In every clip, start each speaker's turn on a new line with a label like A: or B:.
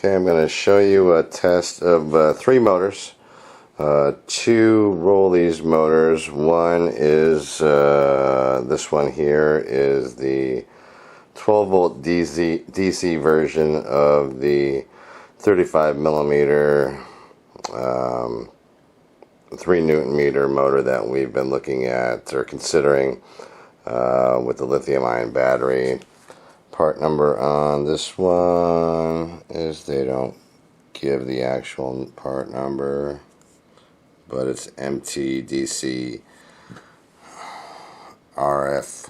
A: Okay, I'm going to show you a test of 3 motors. 2 Rollease motors. One is, this one here is the 12 volt DC version of the 35 millimeter 3 Newton meter motor that we've been looking at or considering with the lithium ion battery. Part number on this one is, they don't give the actual part number, but it's MTDC RF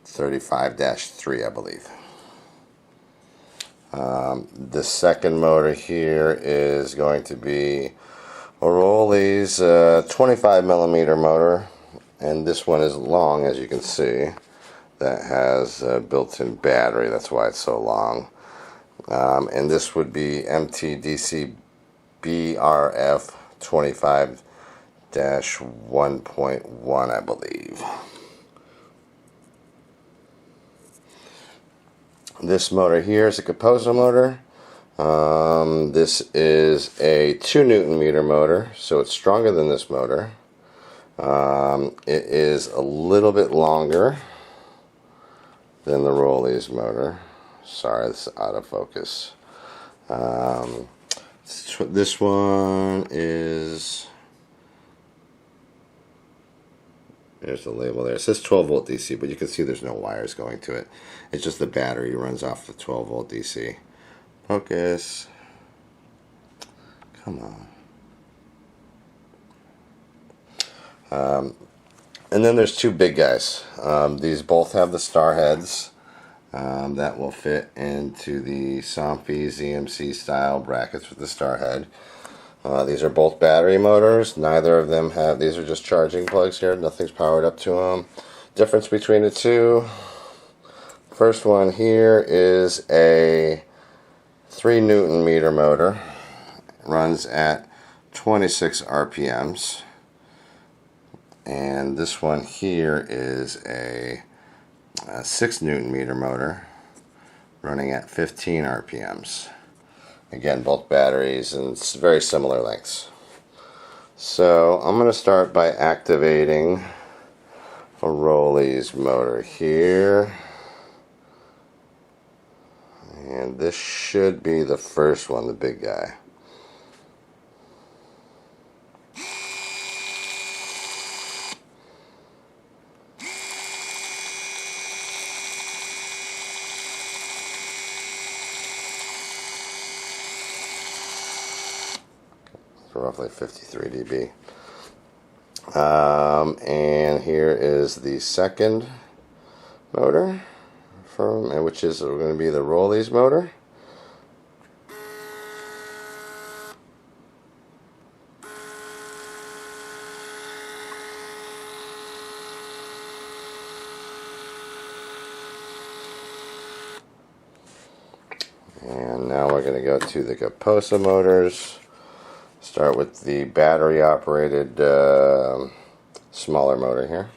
A: 35-3, I believe. The second motor here is going to be a Rollease 25 millimeter motor, and this one is long, as you can see. That has a built-in battery, that's why it's so long. And this would be MTDC BRF 25-1.1, I believe. This motor here is a Gaposa motor. This is a 2 Newton meter motor, so it's stronger than this motor. It is a little bit longer than the Rollease motor. Sorry, it's out of focus. This one is, there's the label there. It says 12 volt DC, but you can see there's no wires going to it. It's just the battery runs off the 12 volt DC. Focus. Come on. And then there's 2 big guys. These both have the star heads that will fit into the Somfy ZMC style brackets with the star head. These are both battery motors. Neither of them have, these are just charging plugs here. Nothing's powered up to them. Difference between the two. First one here is a 3 Newton meter motor. Runs at 26 RPMs. And this one here is a 6 Newton meter motor running at 15 RPMs. Again, both batteries and very similar lengths. So I'm going to start by activating a Rollease motor here. And this should be the first one, the big guy. Roughly 53 dB. And here is the second motor, which is going to be the Rollease motor. And now we're going to go to the Gaposa motors. Start with the battery operated smaller motor here.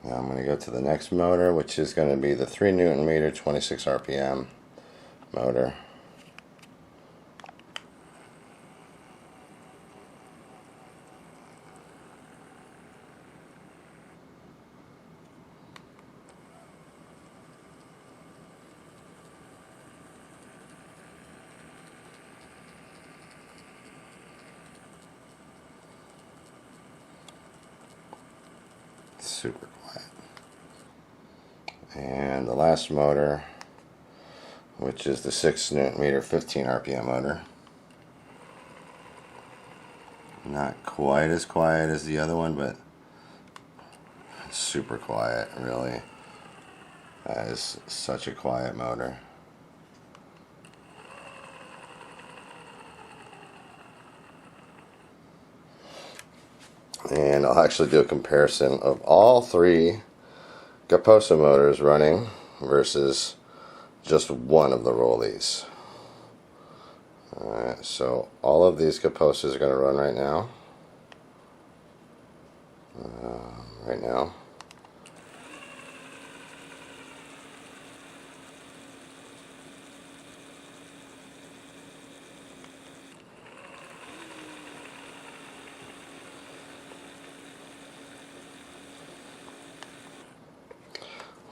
A: Now I'm going to go to the next motor, which is going to be the 3 Newton meter 26 RPM motor. Super quiet. And the last motor, which is the 6 Newton meter 15 RPM motor. Not quite as quiet as the other one, but super quiet, really. That is such a quiet motor. And I'll actually do a comparison of all three Gaposa motors running versus just one of the Rollease. Alright, so all of these Gaposas are going to run right now. Right now.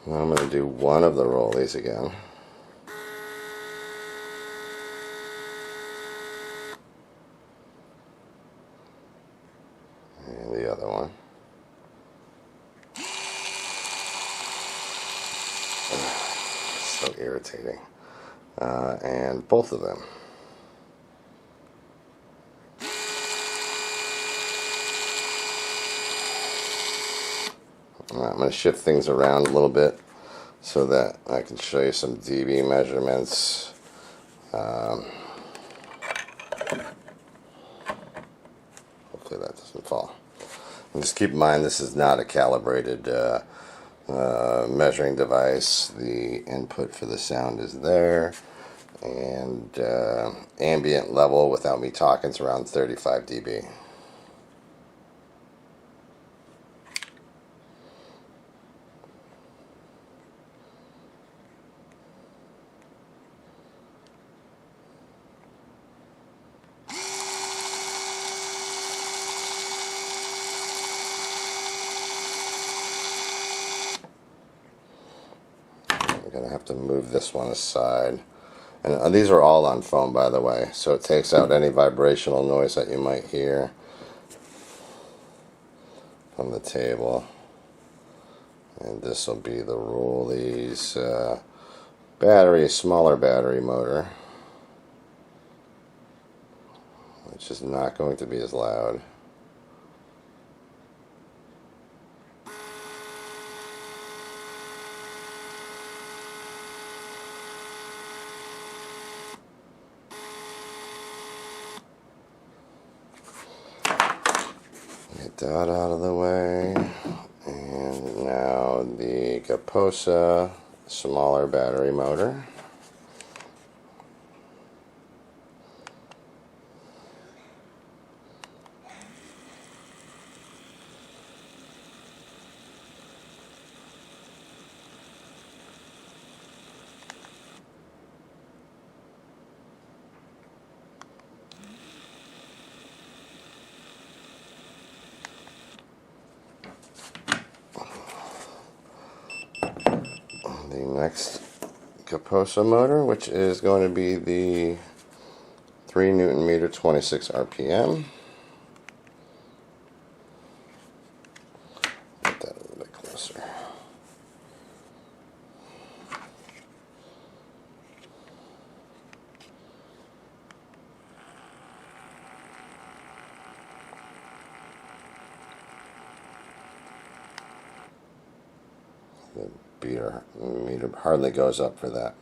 A: Now I'm going to do one of the Rollease again. And the other one. So irritating. And both of them. I'm going to shift things around a little bit so that I can show you some dB measurements. Hopefully that doesn't fall. And just keep in mind this is not a calibrated measuring device. The input for the sound is there, and ambient level without me talking is around 35 dB. I'm going to have to move this one aside. And these are all on foam, by the way, so it takes out any vibrational noise that you might hear from the table. And this will be the Rollease battery, smaller battery motor, which is not going to be as loud. Get that out of the way. And now the Gaposa smaller battery motor. The next Gaposa motor, which is going to be the 3 Newton meter, 26 RPM. Get that a little bit closer. The meter hardly goes up for that.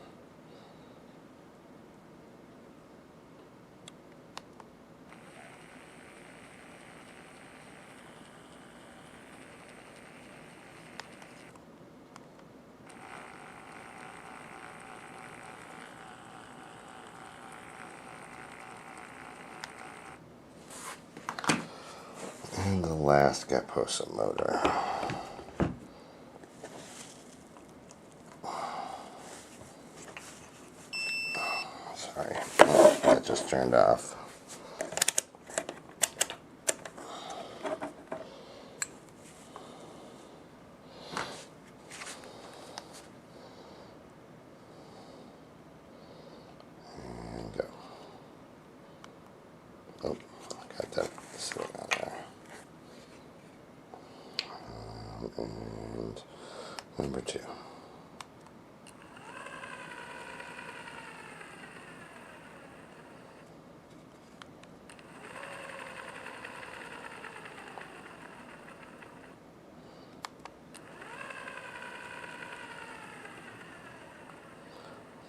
A: And the last Gaposa motor. Sorry, that just turned off. And go. Oh, got that sitting on there. And number 2.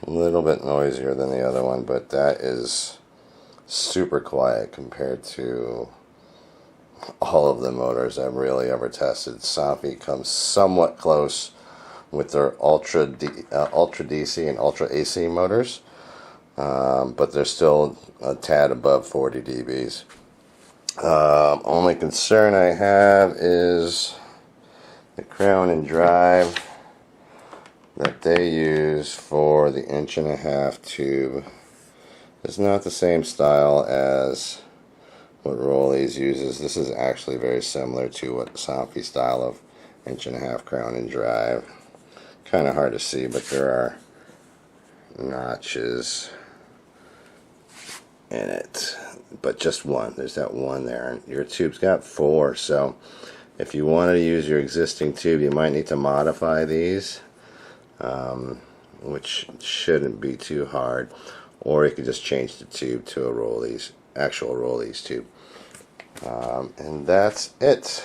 A: A little bit noisier than the other one, but that is super quiet compared to all of the motors I've really ever tested. Somfy comes somewhat close with their Ultra DC and Ultra AC motors, but they're still a tad above 40 dBs. Only concern I have is the crown and drive that they use for the 1.5" tube is not the same style as what Rollease uses. This is actually very similar to what Somfy style of 1.5" crown and drive. Kind of hard to see, but there are notches in it, but just one. There's that one there, and your tube's got 4, so if you wanted to use your existing tube, you might need to modify these, which shouldn't be too hard, or you could just change the tube to a Rollease, actual Rollease tube. And that's it.